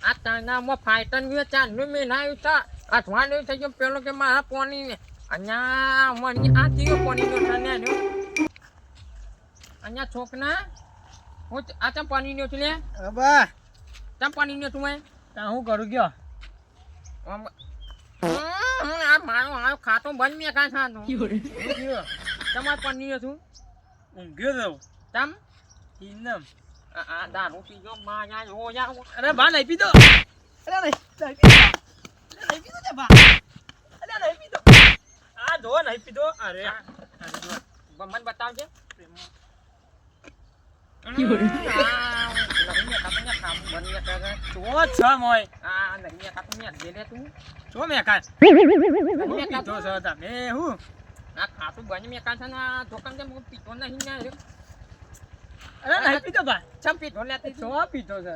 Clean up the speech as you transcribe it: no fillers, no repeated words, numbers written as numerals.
આ તાનામાં ફાઈટન ગયો ચાંદનું મેં ના આવ્યું તા અઠવાડિયું થઈ ગયું પેલો કે મારા પોની ને અહીંયા મને આ કયો પોની નો છે ને અહીંયા છોકના હું આ ચમ પાણી નો છું લે બા ચમ પાણી નો છું મેં હું કરું ગયો આ મારો ખાતો બંધ મેં કાં ખાતો તમારે પાણી નો છું ઊંઘ્યો તો તમ ઇન્નમ આ દારૂ પીજો માયા જો જાવ અરે બા નહીં પીધો અરે નહીં પીધો તે બા અરે નહીં પીધો આ જો નહીં પીધો અરે મને બતાવજે છો મે કા પીધો છો તમે હું આ ખાતું બની મેં કાં છે ને આ દુકાન કેમ પીતો નહીં ને અરે નહીં પીધો બા ચમ પીતો લે છો પીધો છે